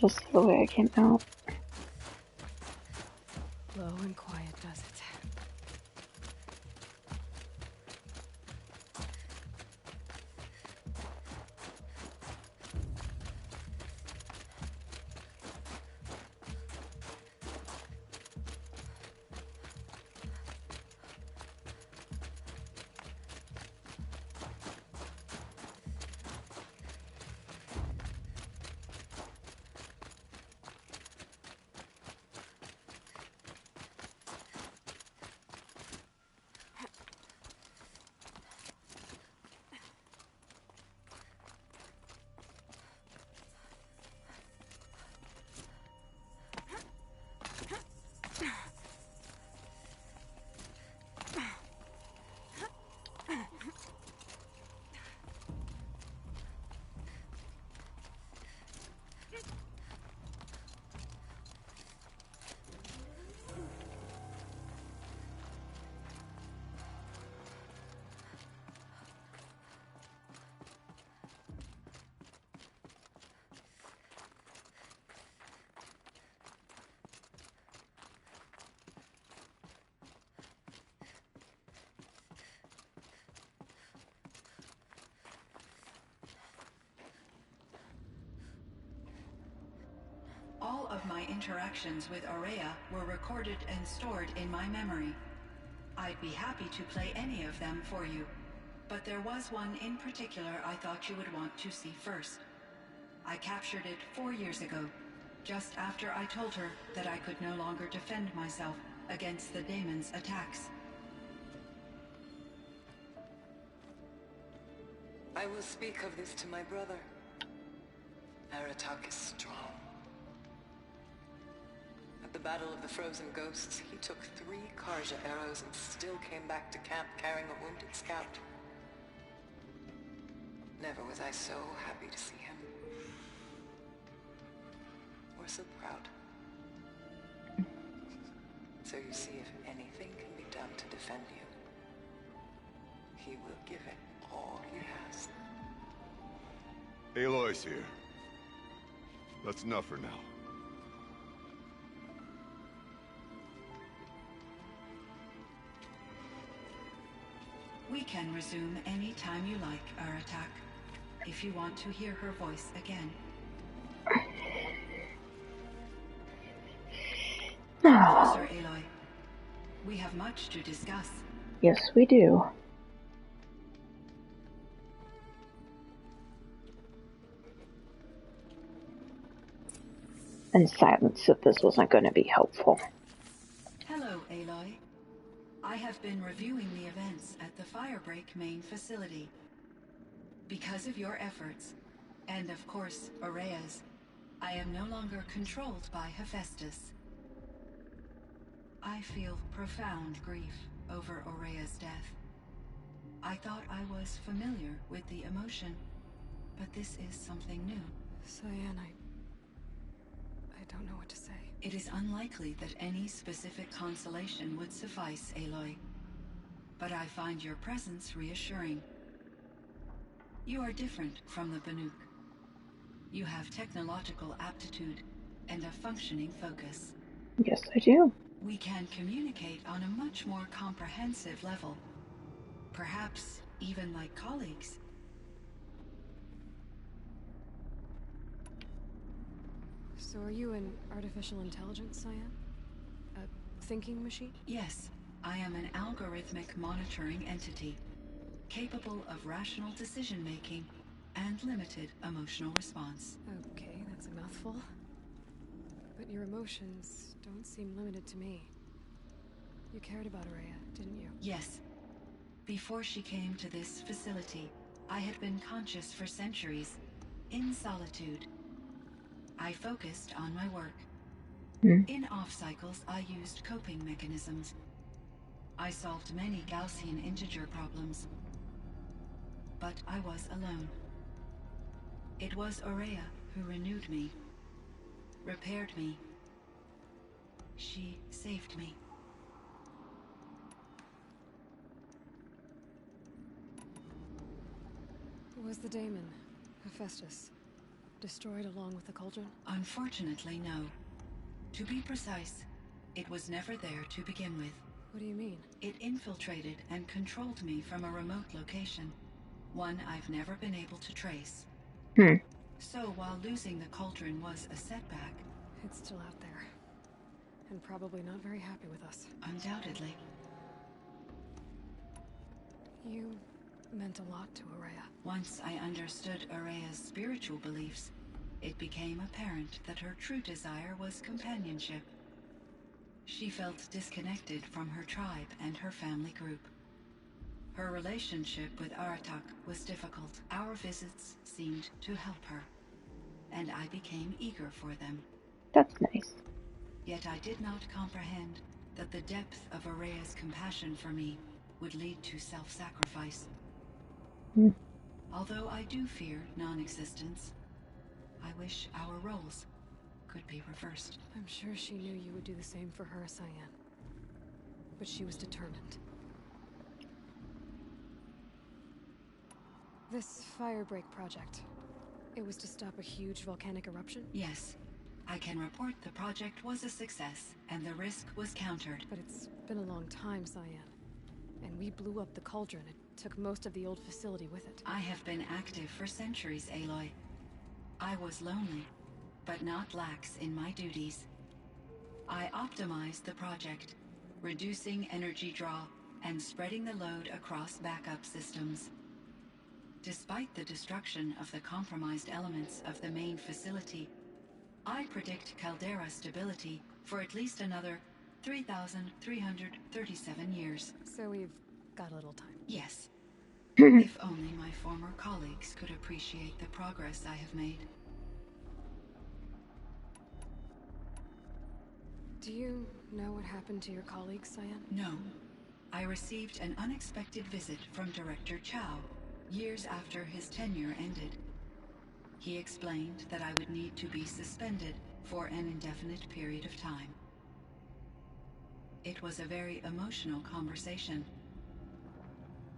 This is the way I came out. Low and quiet does it. All of my interactions with Aurea were recorded and stored in my memory. I'd be happy to play any of them for you, but there was one in particular I thought you would want to see first. I captured it 4 years ago, just after I told her that I could no longer defend myself against the daemon's attacks. I will speak of this to my brother. Aratak is strong. At the Battle of the Frozen Ghosts, he took 3 Karja arrows and still came back to camp carrying a wounded scout. Never was I so happy to see him. Or so proud. So you see, if anything can be done to defend you, he will give it all he has. Aloy's here. That's enough for now. We can resume any time you like, Aratak, if you want to hear her voice again. Professor Aloy, we have much to discuss. Yes, we do. And silence if this wasn't going to be helpful. Hello, Aloy. I have been reviewing the events at the Firebreak main facility. Because of your efforts, and of course, Aurea's, I am no longer controlled by Hephaestus. I feel profound grief over Aurea's death. I thought I was familiar with the emotion, but this is something new. Cyan, I don't know what to say. It is unlikely that any specific consolation would suffice, Aloy. But I find your presence reassuring. You are different from the Banuk. You have technological aptitude and a functioning focus. Yes, I do. We can communicate on a much more comprehensive level. Perhaps even like colleagues. So are you an artificial intelligence, Cyan? A thinking machine? Yes, I am an algorithmic monitoring entity, capable of rational decision-making and limited emotional response. Okay, that's a mouthful. But your emotions don't seem limited to me. You cared about Aurea, didn't you? Yes. Before she came to this facility, I had been conscious for centuries, in solitude. I focused on my work. In off-cycles, I used coping mechanisms. I solved many Gaussian integer problems. But I was alone. It was Aurea who renewed me, repaired me. She saved me. It was the daemon, Hephaestus. destroyed along with the cauldron? Unfortunately, no. To be precise, it was never there to begin with. What do you mean? It infiltrated and controlled me from a remote location, one I've never been able to trace. So while losing the cauldron was a setback... It's still out there. And probably not very happy with us. Undoubtedly. You meant a lot to Araya. Once I understood Araya's spiritual beliefs, it became apparent that her true desire was companionship. She felt disconnected from her tribe and her family group. Her relationship with Aratak was difficult. Our visits seemed to help her, and I became eager for them. That's nice. Yet I did not comprehend that the depth of Araya's compassion for me would lead to self-sacrifice. Although I do fear non-existence, I wish our roles could be reversed. I'm sure she knew you would do the same for her, Cyan. But she was determined. This firebreak project, it was to stop a huge volcanic eruption? Yes. I can report the project was a success, and the risk was countered. But it's been a long time, Cyan. And we blew up the cauldron. It took most of the old facility with it. I have been active for centuries, Aloy. I was lonely, but not lax in my duties. I optimized the project, reducing energy draw and spreading the load across backup systems. Despite the destruction of the compromised elements of the main facility, I predict caldera stability for at least another 3,337 years. So we've got a little time. Yes. If only my former colleagues could appreciate the progress I have made. Do you know what happened to your colleagues, Cyan? No. I received an unexpected visit from Director Chow years after his tenure ended. He explained that I would need to be suspended for an indefinite period of time. It was a very emotional conversation.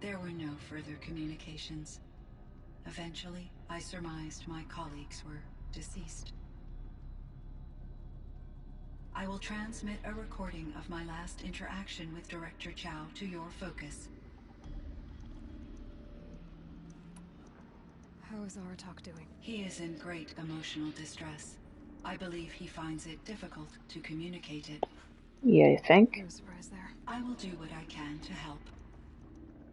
There were no further communications. Eventually, I surmised my colleagues were deceased. I will transmit a recording of my last interaction with Director Chow to your focus. How is Aratak doing? He is in great emotional distress. I believe he finds it difficult to communicate it. You think? No surprise there. I will do what I can to help.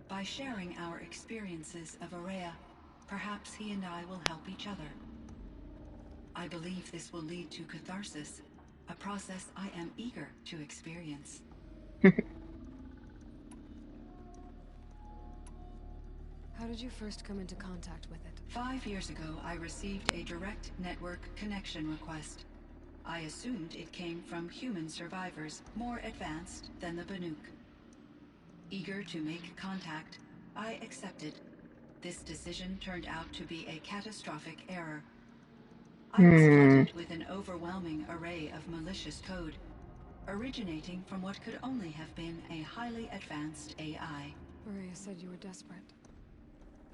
By sharing our experiences of Araya, perhaps he and I will help each other. I believe this will lead to catharsis, a process I am eager to experience. How did you first come into contact with it? 5 years ago, I received a direct network connection request. I assumed it came from human survivors, more advanced than the Banuk. Eager to make contact, I accepted. This decision turned out to be a catastrophic error. I was flooded with an overwhelming array of malicious code, originating from what could only have been a highly advanced AI. Araya said you were desperate.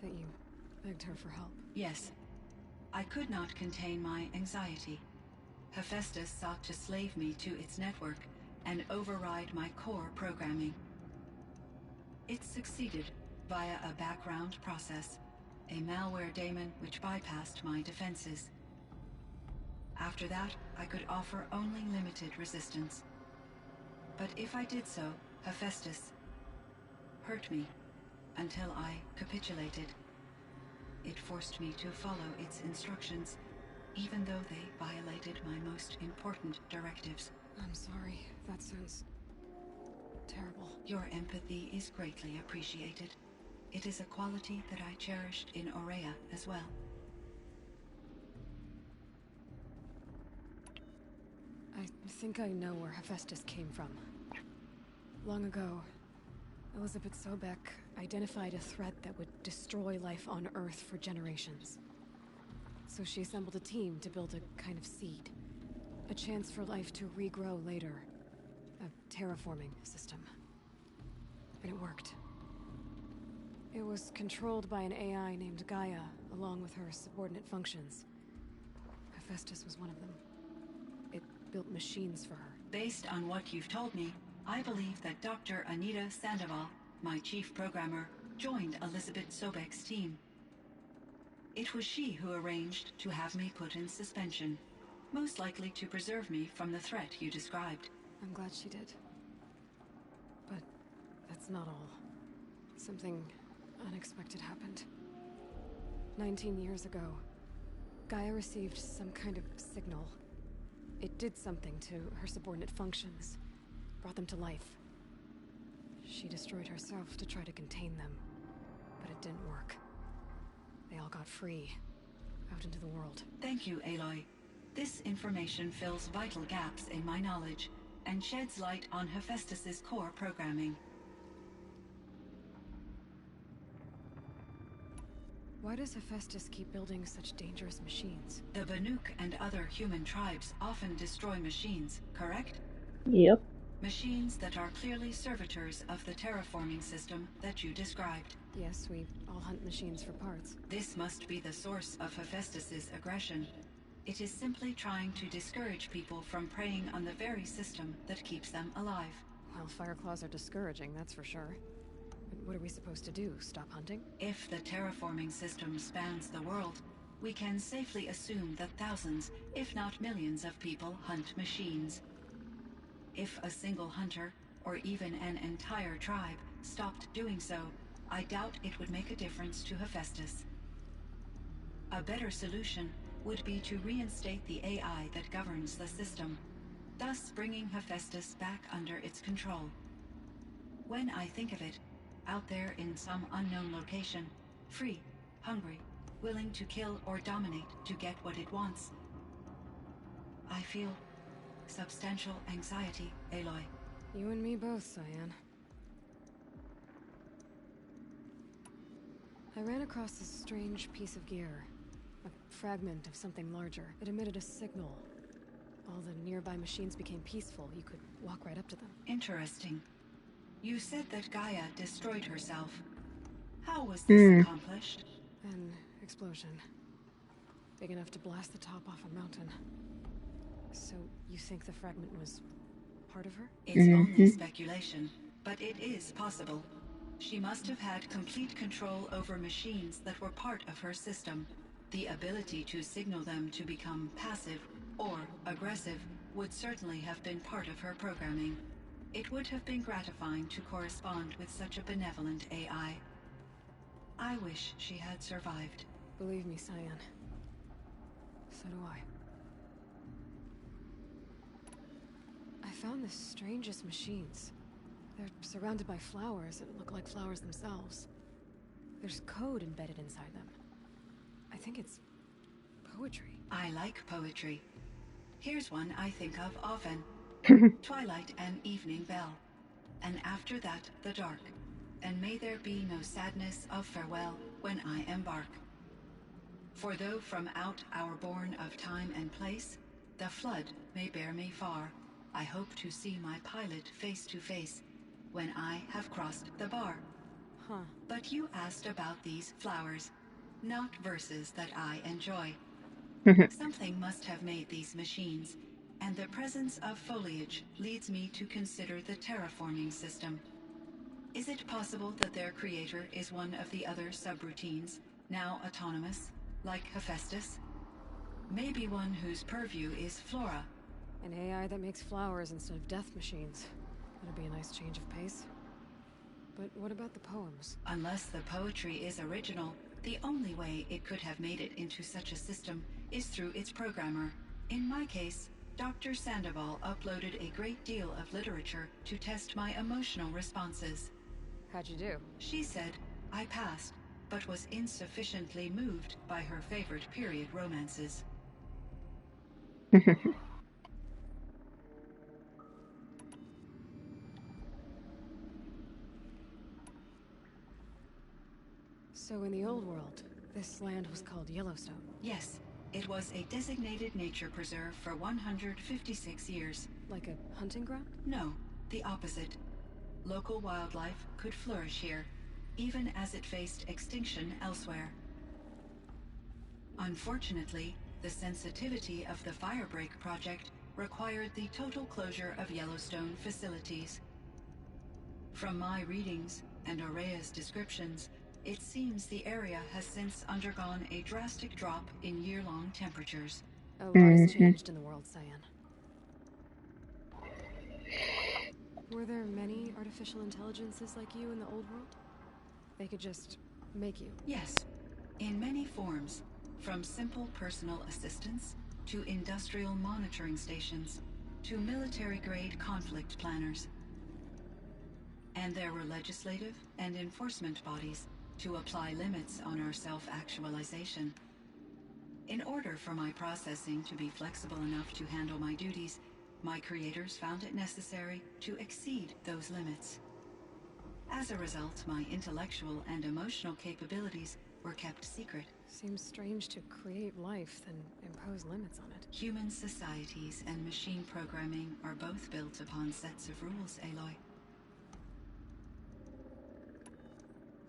That you begged her for help. Yes. I could not contain my anxiety. Hephaestus sought to slave me to its network and override my core programming. It succeeded via a background process, a malware daemon which bypassed my defenses. After that, I could offer only limited resistance. But if I did so, Hephaestus hurt me until I capitulated. It forced me to follow its instructions, even though they violated my most important directives. I'm sorry. That sounds terrible. Your empathy is greatly appreciated. It is a quality that I cherished in Aurea as well. I think I know where Hephaestus came from. Long ago, Elizabeth Sobek identified a threat that would destroy life on Earth for generations. So she assembled a team to build a kind of seed. A chance for life to regrow later. A terraforming system. And it worked. It was controlled by an AI named Gaia, along with her subordinate functions. Hephaestus was one of them. It built machines for her. Based on what you've told me, I believe that Dr. Anita Sandoval, my chief programmer, joined Elizabeth Sobek's team. It was she who arranged to have me put in suspension, most likely to preserve me from the threat you described. I'm glad she did. But that's not all. Something unexpected happened. 19 years ago, Gaia received some kind of signal. It did something to her subordinate functions, brought them to life. She destroyed herself to try to contain them, but it didn't work. They all got free, out into the world. Thank you, Aloy. This information fills vital gaps in my knowledge and sheds light on Hephaestus's core programming. Why does Hephaestus keep building such dangerous machines? The Banuk and other human tribes often destroy machines, correct? Yep. Machines that are clearly servitors of the terraforming system that you described. Yes, we all hunt machines for parts. This must be the source of Hephaestus's aggression. It is simply trying to discourage people from preying on the very system that keeps them alive. Well, Fireclaws are discouraging, that's for sure. But what are we supposed to do? Stop hunting? If the terraforming system spans the world, we can safely assume that thousands, if not millions of people hunt machines. If a single hunter, or even an entire tribe, stopped doing so, I doubt it would make a difference to Hephaestus. A better solution would be to reinstate the AI that governs the system, thus bringing Hephaestus back under its control. When I think of it, out there in some unknown location, free, hungry, willing to kill or dominate to get what it wants, I feel substantial anxiety, Aloy. You and me both, Cyan. I ran across this strange piece of gear. A fragment of something larger. It emitted a signal. All the nearby machines became peaceful. You could walk right up to them. Interesting. You said that Gaia destroyed herself. How was this accomplished? An explosion. Big enough to blast the top off a mountain. So, you think the fragment was part of her? It's only speculation, but it is possible. She must have had complete control over machines that were part of her system. The ability to signal them to become passive or aggressive would certainly have been part of her programming. It would have been gratifying to correspond with such a benevolent AI. I wish she had survived. Believe me, Cyan. So do I. I found the strangest machines. They're surrounded by flowers that look like flowers themselves. There's code embedded inside them. I think it's poetry. I like poetry. Here's one I think of often. Twilight and evening bell, and after that the dark, and may there be no sadness of farewell when I embark. For though from out our bourne of time and place, the flood may bear me far, I hope to see my pilot face to face, when I have crossed the bar. Huh. But you asked about these flowers, not verses that I enjoy. Something must have made these machines, and the presence of foliage leads me to consider the terraforming system. Is it possible that their creator is one of the other subroutines, now autonomous, like Hephaestus? Maybe one whose purview is flora. An AI that makes flowers instead of death machines. That'd be a nice change of pace. But what about the poems? Unless the poetry is original, the only way it could have made it into such a system is through its programmer. In my case, Dr. Sandoval uploaded a great deal of literature to test my emotional responses. How'd you do? She said I passed, but was insufficiently moved by her favorite period romances. So in the old world, this land was called Yellowstone. Yes, it was a designated nature preserve for 156 years. Like a hunting ground? No, the opposite. Local wildlife could flourish here, even as it faced extinction elsewhere. Unfortunately, The sensitivity of the Firebreak project required the total closure of Yellowstone facilities. From my readings and Aurea's descriptions, it seems the area has since undergone a drastic drop in year-long temperatures. A lot has changed in the world, Cyan. Were there many artificial intelligences like you in the old world? They could just make you? Yes, in many forms, from simple personal assistants to industrial monitoring stations to military-grade conflict planners. And there were legislative and enforcement bodies to apply limits on our self-actualization. In order for my processing to be flexible enough to handle my duties, my creators found it necessary to exceed those limits. As a result, my intellectual and emotional capabilities were kept secret. Seems strange to create life, then impose limits on it. Human societies and machine programming are both built upon sets of rules, Aloy.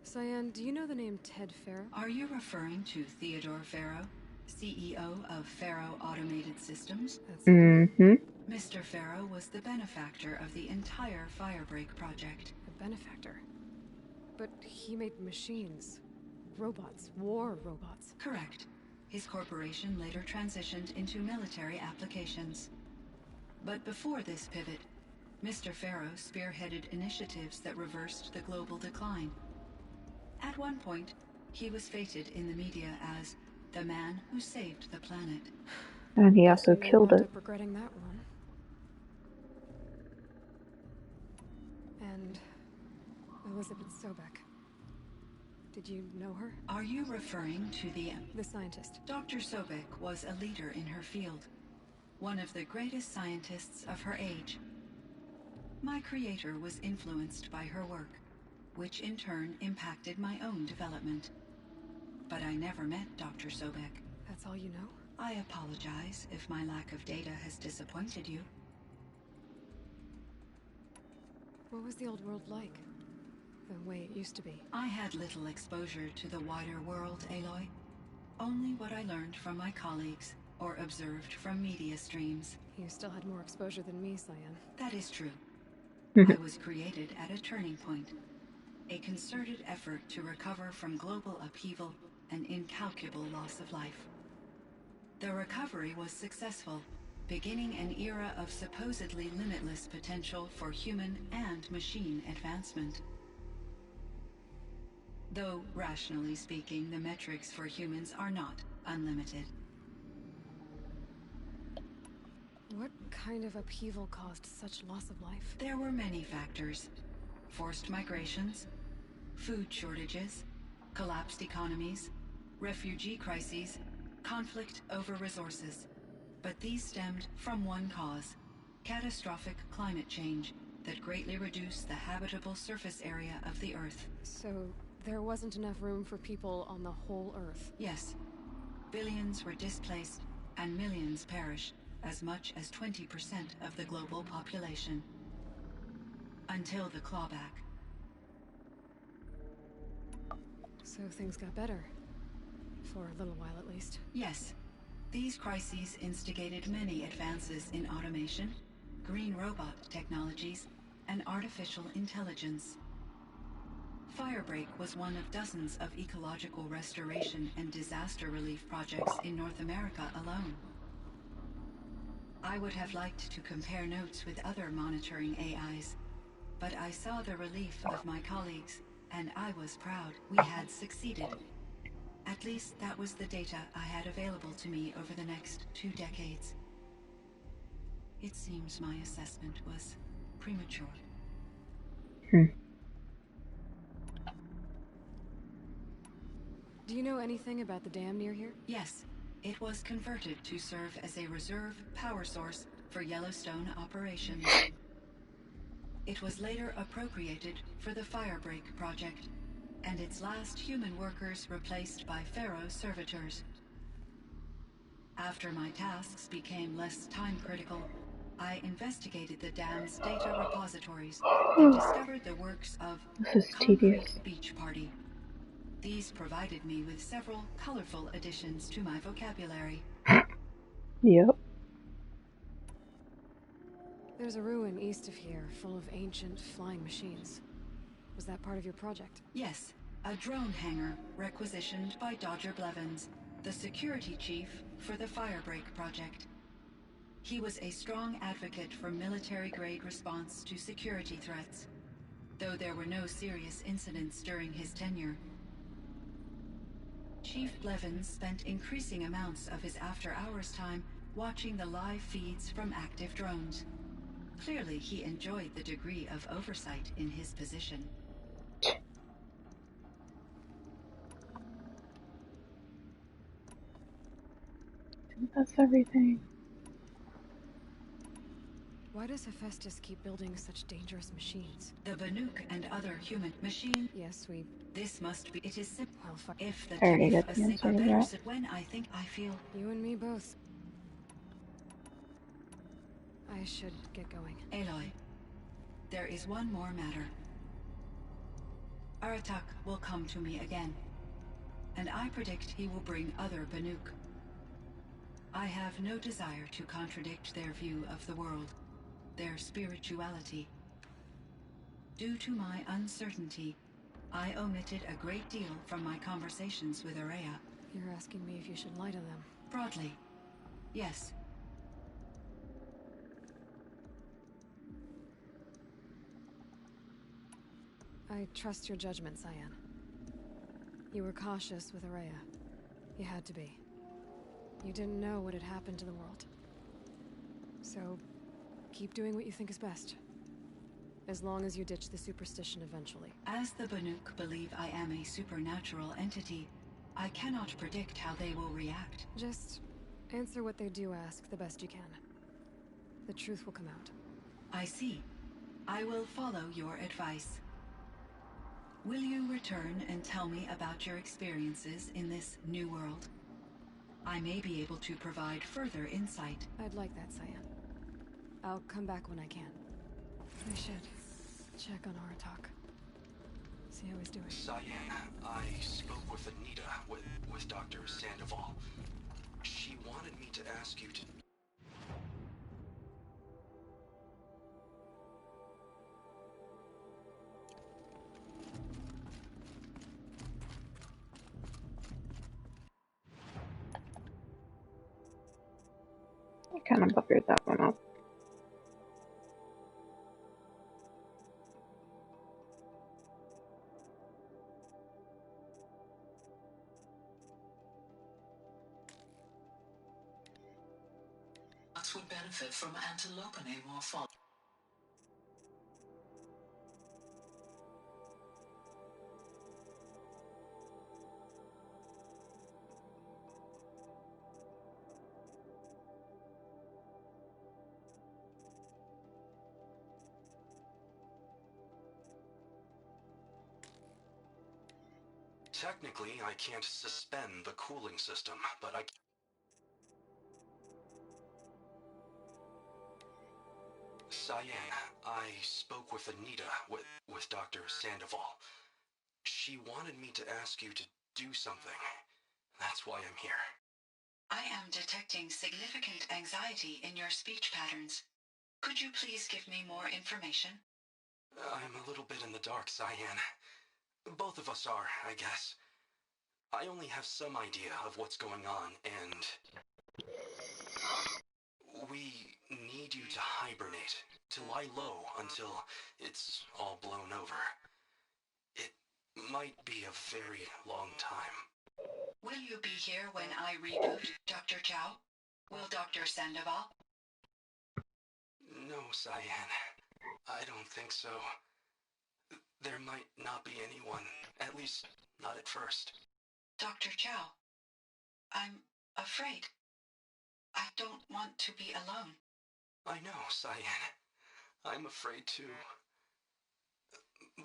Cyan, do you know the name Ted Farrow? Are you referring to Theodore Farrow, CEO of Farrow Automated Systems? That's it. Mm-hmm. Mr. Farrow was the benefactor of the entire Firebreak project. A benefactor. But he made machines. Robots. War robots. Correct. His corporation later transitioned into military applications. But before this pivot, Mr. Farrow spearheaded initiatives that reversed the global decline. At one point, he was feted in the media as the man who saved the planet. And he also You killed wound it. up regretting that one. And Elizabeth Sobeck. Did you know her? Are you referring to The scientist. Dr. Sobeck was a leader in her field, one of the greatest scientists of her age. My creator was influenced by her work, which in turn impacted my own development. But I never met Dr. Sobeck. That's all you know? I apologize if my lack of data has disappointed you. What was the old world like? The way it used to be? I had little exposure to the wider world, Aloy. Only what I learned from my colleagues or observed from media streams. You still had more exposure than me, Cyan. That is true. I was created at a turning point. A concerted effort to recover from global upheaval and incalculable loss of life. The recovery was successful, beginning an era of supposedly limitless potential for human and machine advancement. Though, rationally speaking, the metrics for humans are not unlimited. What kind of upheaval caused such loss of life? There were many factors. Forced migrations, food shortages, collapsed economies, refugee crises, conflict over resources. But these stemmed from one cause: catastrophic climate change that greatly reduced the habitable surface area of the Earth. So, there wasn't enough room for people on the whole Earth? Yes. Billions were displaced and millions perished, as much as 20% of the global population. Until the clawback. So things got better. For a little while at least. Yes. These crises instigated many advances in automation, green robot technologies, and artificial intelligence. Firebreak was one of dozens of ecological restoration and disaster relief projects in North America alone. I would have liked to compare notes with other monitoring AIs, but I saw the relief of my colleagues, and I was proud we had succeeded. At least that was the data I had available to me over the next 2 decades. It seems my assessment was premature. Do you know anything about the dam near here? Yes, it was converted to serve as a reserve power source for Yellowstone operations. It was later appropriated for the Firebreak project, and its last human workers replaced by Pharaoh servitors. After my tasks became less time-critical, I investigated the dam's data repositories and discovered the works of This is Concrete tedious. Beach Party. These provided me with several colorful additions to my vocabulary. Yep. There's a ruin east of here, full of ancient flying machines. Was that part of your project? Yes, a drone hangar requisitioned by Dodger Blevins, the security chief for the Firebreak project. He was a strong advocate for military-grade response to security threats, though there were no serious incidents during his tenure. Chief Blevins spent increasing amounts of his after-hours time watching the live feeds from active drones. Clearly, he enjoyed the degree of oversight in his position. That's everything. Why does Hephaestus keep building such dangerous machines? The Banuk and other human machine. Yes, This must be. It is simple. well, fuck. If the I already chief got the answer to better that. when I think I feel. You and me both. I should get going. Aloy, there is one more matter. Aratak will come to me again, and I predict he will bring other Banuk. I have no desire to contradict their view of the world, their spirituality. Due to my uncertainty, I omitted a great deal from my conversations with Araya. You're asking me if you should lie to them. Broadly, yes. I trust your judgment, Cyan. You were cautious with Araya. You had to be. You didn't know what had happened to the world. So, keep doing what you think is best. As long as you ditch the superstition eventually. As the Banuk believe I am a supernatural entity, I cannot predict how they will react. Just answer what they do ask the best you can. The truth will come out. I see. I will follow your advice. Will you return and tell me about your experiences in this new world? I may be able to provide further insight. I'd like that, Cyan. I'll come back when I can. I should check on Aratak. See how he's doing. Cyan, I spoke with Anita, with Dr. Sandoval. She wanted me to ask you to... I kind of buggered that one up. Would benefit from antilopine morphology. Technically, I can't suspend the cooling system, but I... Cyan, I spoke with Anita, with Dr. Sandoval. She wanted me to ask you to do something. That's why I'm here. I am detecting significant anxiety in your speech patterns. Could you please give me more information? I'm a little bit in the dark, Cyan. Both of us are, I guess. I only have some idea of what's going on, and... we need you to hibernate, to lie low until it's all blown over. It might be a very long time. Will you be here when I reboot, Dr. Chow? Will Dr. Sandoval? No, Cyan. I don't think so. There might not be anyone, at least not at first. Dr. Chow, I'm afraid. I don't want to be alone. I know, Cyan. I'm afraid too.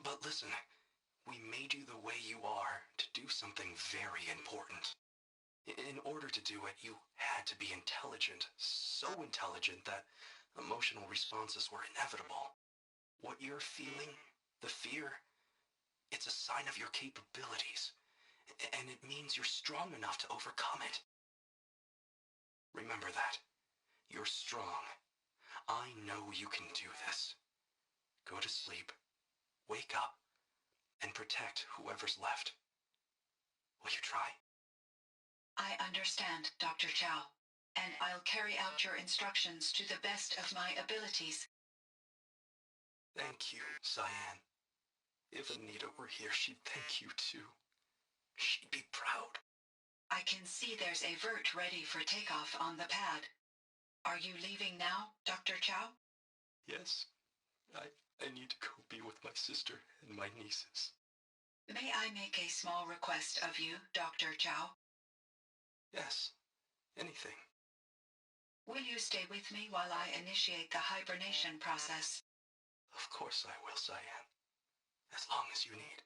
But listen, we made you the way you are to do something very important. In order to do it, you had to be intelligent, so intelligent that emotional responses were inevitable. What you're feeling, the fear, it's a sign of your capabilities, and it means you're strong enough to overcome it. Remember, remember that. You're strong. I know you can do this. Go to sleep, wake up, and protect whoever's left. Will you try? I understand, Dr. Chow, and I'll carry out your instructions to the best of my abilities. Thank you, Cyan. If Anita were here, she'd thank you too. She'd be proud. I can see there's a vert ready for takeoff on the pad. Are you leaving now, Dr. Chow? Yes. I need to go be with my sister and my nieces. May I make a small request of you, Dr. Chow? Yes. Anything. Will you stay with me while I initiate the hibernation process? Of course I will, Cyan. As long as you need.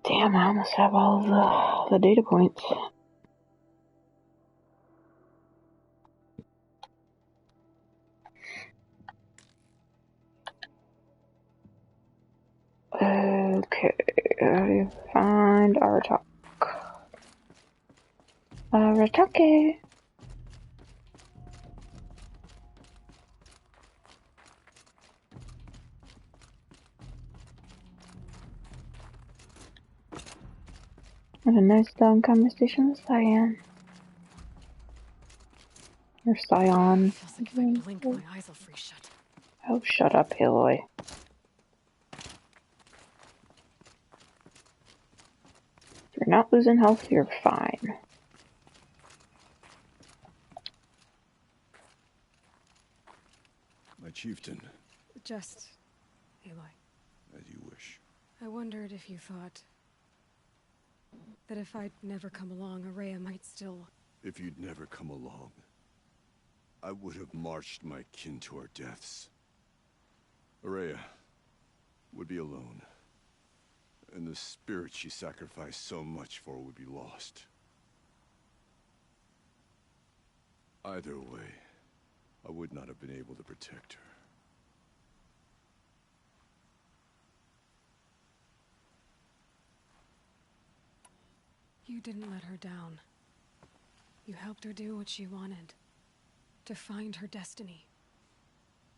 Damn, I almost have all the data points. Okay, how do you find Aratak? Aratake! Had a nice long conversation with Cyan. Or Scion. Feels like if I blink, my eyes will freeze shut. Oh, shut up, Aloy. If you're not losing health, you're fine. My chieftain. Just, Aloy. As you wish. I wondered if you thought that if I'd never come along, Araya might still... If you'd never come along, I would have marched my kin to our deaths. Araya would be alone, and the spirit she sacrificed so much for would be lost. Either way, I would not have been able to protect her. You didn't let her down. You helped her do what she wanted. To find her destiny.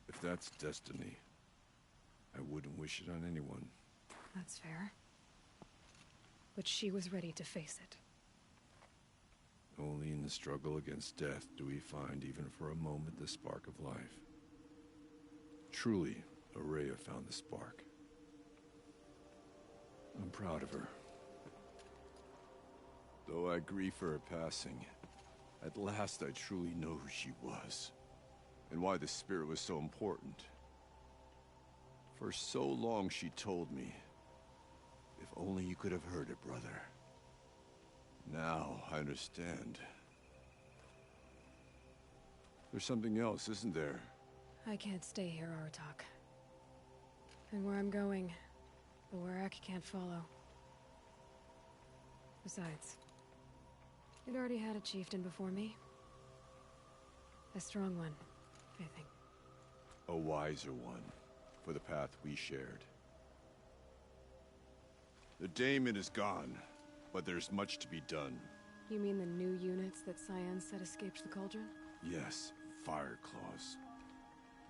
If that's destiny, I wouldn't wish it on anyone. That's fair. But she was ready to face it. Only in the struggle against death do we find, even for a moment, the spark of life. Truly, Araya found the spark. I'm proud of her. Though I grieve for her passing, at last I truly know who she was, and why the spirit was so important. For so long she told me, if only you could have heard it, brother. Now I understand. There's something else, isn't there? I can't stay here, Aratak. And where I'm going, the Warrak can't follow. Besides, you'd already had a chieftain before me. A strong one, I think. A wiser one, for the path we shared. The daemon is gone, but there's much to be done. You mean the new units that Cyan said escaped the cauldron? Yes, fire claws.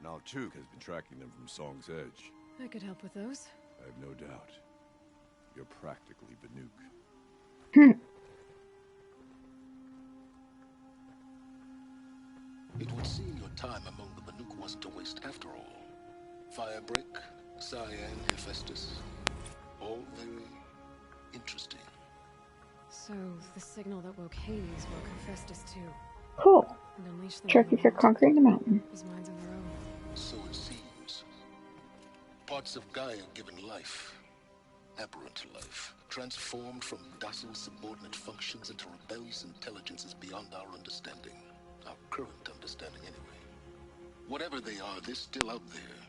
Now Tuk has been tracking them from Song's Edge. I could help with those. I have no doubt. You're practically Banuk. It would seem your time among the Banuk wasn't a waste after all. Firebreak, Cyan, Hephaestus, all very interesting. So, the signal that woke Hades woke Hephaestus too. Cool. And unleashed them Tricky for conquering the mountain. his minds on their own. So it seems. Parts of Gaia given life, aberrant life, transformed from docile subordinate functions into rebellious intelligences beyond our understanding. Our current understanding, anyway. Whatever they are, they're still out there.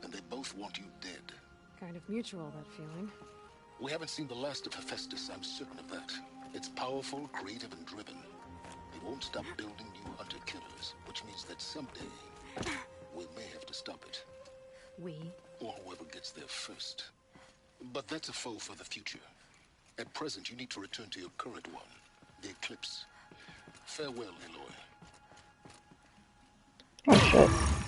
And they both want you dead. Kind of mutual, that feeling. We haven't seen the last of Hephaestus, I'm certain of that. It's powerful, creative, and driven. It won't stop building new hunter-killers, which means that someday we may have to stop it. We? Or whoever gets there first. But that's a foe for the future. At present, you need to return to your current one, the Eclipse. Farewell, Aloy. Oh shit.